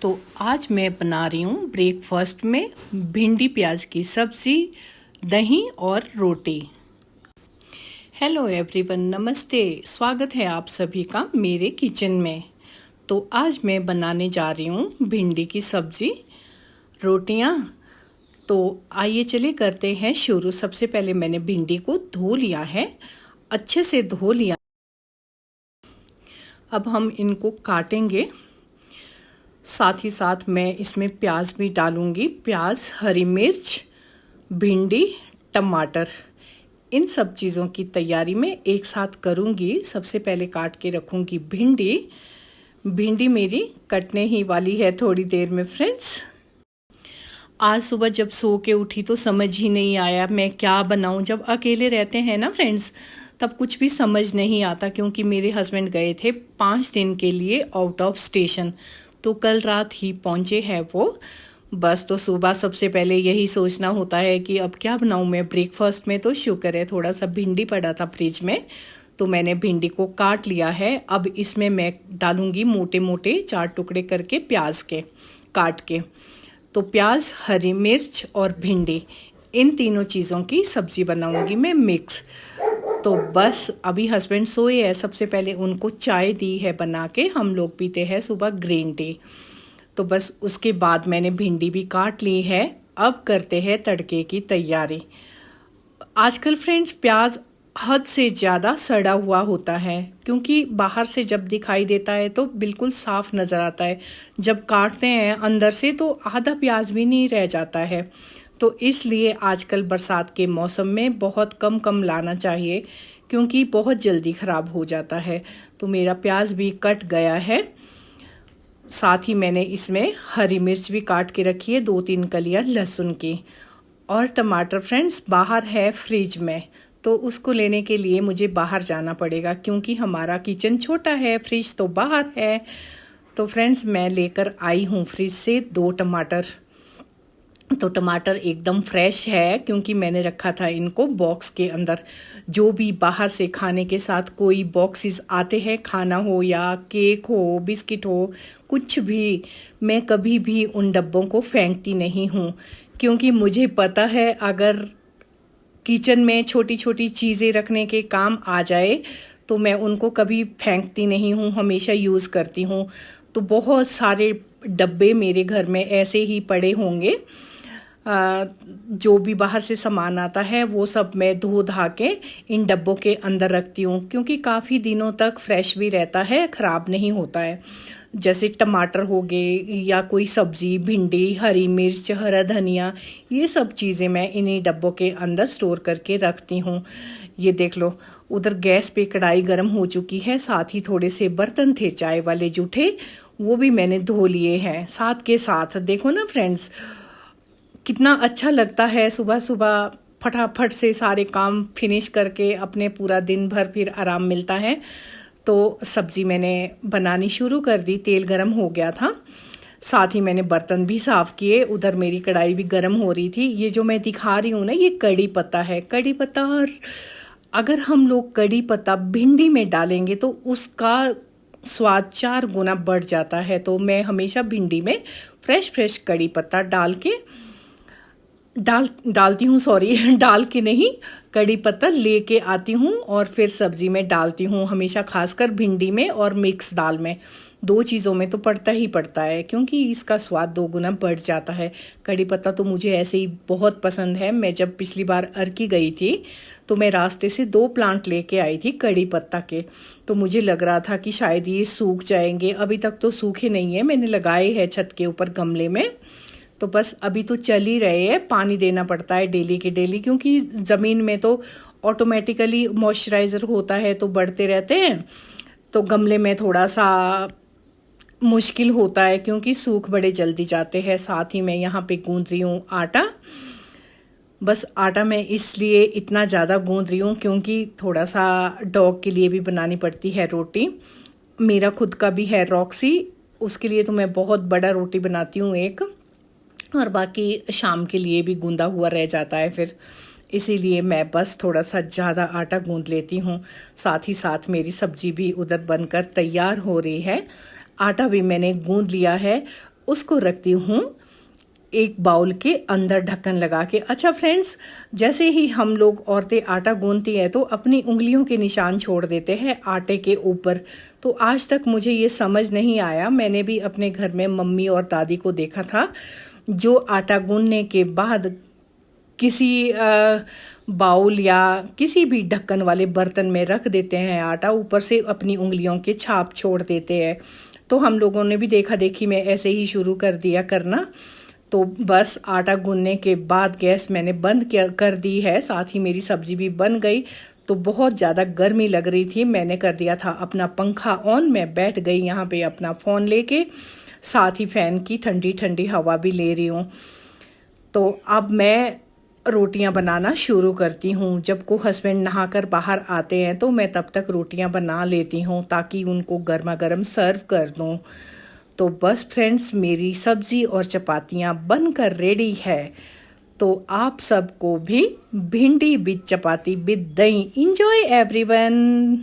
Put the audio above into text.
तो आज मैं बना रही हूँ ब्रेकफास्ट में भिंडी प्याज की सब्ज़ी, दही और रोटी। हेलो एवरीवन, नमस्ते। स्वागत है आप सभी का मेरे किचन में। तो आज मैं बनाने जा रही हूँ भिंडी की सब्ज़ी, रोटियाँ। तो आइए चले करते हैं शुरू। सबसे पहले मैंने भिंडी को धो लिया है, अच्छे से धो लिया। अब हम इनको काटेंगे। साथ ही साथ मैं इसमें प्याज भी डालूंगी। प्याज, हरी मिर्च, भिंडी, टमाटर, इन सब चीज़ों की तैयारी में एक साथ करूंगी। सबसे पहले काट के रखूंगी भिंडी। भिंडी मेरी कटने ही वाली है थोड़ी देर में फ्रेंड्स। आज सुबह जब सो के उठी तो समझ ही नहीं आया मैं क्या बनाऊं। जब अकेले रहते हैं ना फ्रेंड्स, तब कुछ भी समझ नहीं आता, क्योंकि मेरे हस्बैंड गए थे 5 दिन के लिए आउट ऑफ स्टेशन। तो कल रात ही पहुंचे हैं वो। बस तो सुबह सबसे पहले यही सोचना होता है कि अब क्या बनाऊं मैं ब्रेकफास्ट में। तो शुक्र है थोड़ा सा भिंडी पड़ा था फ्रिज में, तो मैंने भिंडी को काट लिया है। अब इसमें मैं डालूंगी मोटे मोटे 4 टुकड़े करके प्याज के काट के। तो प्याज, हरी मिर्च और भिंडी, इन तीनों चीज़ों की सब्जी बनाऊंगी मैं मिक्स। तो बस अभी हस्बैंड सोए हैं। सबसे पहले उनको चाय दी है बना के। हम लोग पीते हैं सुबह ग्रीन टी। तो बस उसके बाद मैंने भिंडी भी काट ली है। अब करते हैं तड़के की तैयारी। आजकल फ्रेंड्स प्याज हद से ज़्यादा सड़ा हुआ होता है, क्योंकि बाहर से जब दिखाई देता है तो बिल्कुल साफ नज़र आता है। जब काटते हैं अंदर से तो आधा प्याज भी नहीं रह जाता है। तो इसलिए आजकल बरसात के मौसम में बहुत कम कम लाना चाहिए, क्योंकि बहुत जल्दी ख़राब हो जाता है। तो मेरा प्याज भी कट गया है। साथ ही मैंने इसमें हरी मिर्च भी काट के रखी है, 2-3 कलियां लहसुन की। और टमाटर फ्रेंड्स बाहर है फ्रिज में, तो उसको लेने के लिए मुझे बाहर जाना पड़ेगा, क्योंकि हमारा किचन छोटा है, फ्रिज तो बाहर है। तो फ्रेंड्स मैं लेकर आई हूँ फ्रिज से 2 टमाटर। तो टमाटर एकदम फ्रेश है, क्योंकि मैंने रखा था इनको बॉक्स के अंदर। जो भी बाहर से खाने के साथ कोई बॉक्सेस आते हैं, खाना हो या केक हो, बिस्किट हो, कुछ भी, मैं कभी भी उन डब्बों को फेंकती नहीं हूँ। क्योंकि मुझे पता है अगर किचन में छोटी छोटी चीज़ें रखने के काम आ जाए तो मैं उनको कभी फेंकती नहीं हूँ, हमेशा यूज़ करती हूँ। तो बहुत सारे डब्बे मेरे घर में ऐसे ही पड़े होंगे। जो भी बाहर से सामान आता है वो सब मैं धो धा के इन डब्बों के अंदर रखती हूँ, क्योंकि काफ़ी दिनों तक फ्रेश भी रहता है, ख़राब नहीं होता है। जैसे टमाटर हो गए या कोई सब्ज़ी, भिंडी, हरी मिर्च, हरा धनिया, ये सब चीज़ें मैं इन्हीं डब्बों के अंदर स्टोर करके रखती हूँ। ये देख लो, उधर गैस पे कढ़ाई गर्म हो चुकी है। साथ ही थोड़े से बर्तन थे चाय वाले जूठे, वो भी मैंने धो लिए हैं साथ के साथ। देखो ना फ्रेंड्स, कितना अच्छा लगता है सुबह सुबह फटाफट से सारे काम फिनिश करके अपने पूरा दिन भर फिर आराम मिलता है। तो सब्जी मैंने बनानी शुरू कर दी, तेल गरम हो गया था। साथ ही मैंने बर्तन भी साफ़ किए। उधर मेरी कढ़ाई भी गरम हो रही थी। ये जो मैं दिखा रही हूँ ना, ये कड़ी पत्ता है। कड़ी पत्ता, और अगर हम लोग कड़ी पत्ता भिंडी में डालेंगे तो उसका स्वाद 4 गुना बढ़ जाता है। तो मैं हमेशा भिंडी में फ्रेश फ्रेश कड़ी पत्ता डालती हूँ, सॉरी डाल के नहीं, कड़ी पत्ता लेके आती हूँ और फिर सब्जी में डालती हूँ। हमेशा खासकर भिंडी में और मिक्स दाल में, 2 चीज़ों में तो पड़ता ही पड़ता है, क्योंकि इसका स्वाद 2 गुना बढ़ जाता है। कड़ी पत्ता तो मुझे ऐसे ही बहुत पसंद है। मैं जब पिछली बार अर्की गई थी तो मैं रास्ते से 2 प्लांट लेके आई थी कड़ी पत्ता के। तो मुझे लग रहा था कि शायद ये सूख जाएंगे, अभी तक तो सूखे नहीं है। मैंने लगाए हैं छत के ऊपर गमले में। तो बस अभी तो चल ही रहे हैं, पानी देना पड़ता है डेली के डेली, क्योंकि ज़मीन में तो ऑटोमेटिकली मॉइस्चराइज़र होता है तो बढ़ते रहते हैं। तो गमले में थोड़ा सा मुश्किल होता है, क्योंकि सूख बड़े जल्दी जाते हैं। साथ ही मैं यहाँ पे गूंद रही हूँ आटा। बस आटा मैं इसलिए इतना ज़्यादा गूंद रही हूँ क्योंकि थोड़ा सा डॉग के लिए भी बनानी पड़ती है रोटी। मेरा खुद का भी है रॉक्सी, उसके लिए तो मैं बहुत बड़ा रोटी बनाती हूँ एक, और बाकी शाम के लिए भी गूंदा हुआ रह जाता है फिर, इसीलिए मैं बस थोड़ा सा ज़्यादा आटा गूंद लेती हूँ। साथ ही साथ मेरी सब्जी भी उधर बनकर तैयार हो रही है। आटा भी मैंने गूंद लिया है। उसको रखती हूँ एक बाउल के अंदर ढक्कन लगा के। अच्छा फ्रेंड्स, जैसे ही हम लोग औरतें आटा गूंथती हैं तो अपनी उंगलियों के निशान छोड़ देते हैं आटे के ऊपर। तो आज तक मुझे ये समझ नहीं आया। मैंने भी अपने घर में मम्मी और दादी को देखा था जो आटा गूंथने के बाद किसी बाउल या किसी भी ढक्कन वाले बर्तन में रख देते हैं आटा, ऊपर से अपनी उंगलियों के छाप छोड़ देते हैं। तो हम लोगों ने भी देखा देखी में ऐसे ही शुरू कर दिया करना। तो बस आटा गूंथने के बाद गैस मैंने बंद कर दी है, साथ ही मेरी सब्जी भी बन गई। तो बहुत ज़्यादा गर्मी लग रही थी, मैंने कर दिया था अपना पंखा ऑन। मैं बैठ गई यहाँ पे अपना फ़ोन लेके, साथ ही फ़ैन की ठंडी ठंडी हवा भी ले रही हूँ। तो अब मैं रोटियां बनाना शुरू करती हूँ। जब को हस्बैंड नहाकर बाहर आते हैं तो मैं तब तक रोटियां बना लेती हूँ ताकि उनको गर्मा गर्म सर्व कर दूँ। तो बस फ्रेंड्स, मेरी सब्जी और चपातियाँ बनकर रेडी है। तो आप सबको भी भिंडी विद चपाती विद दही। Enjoy everyone.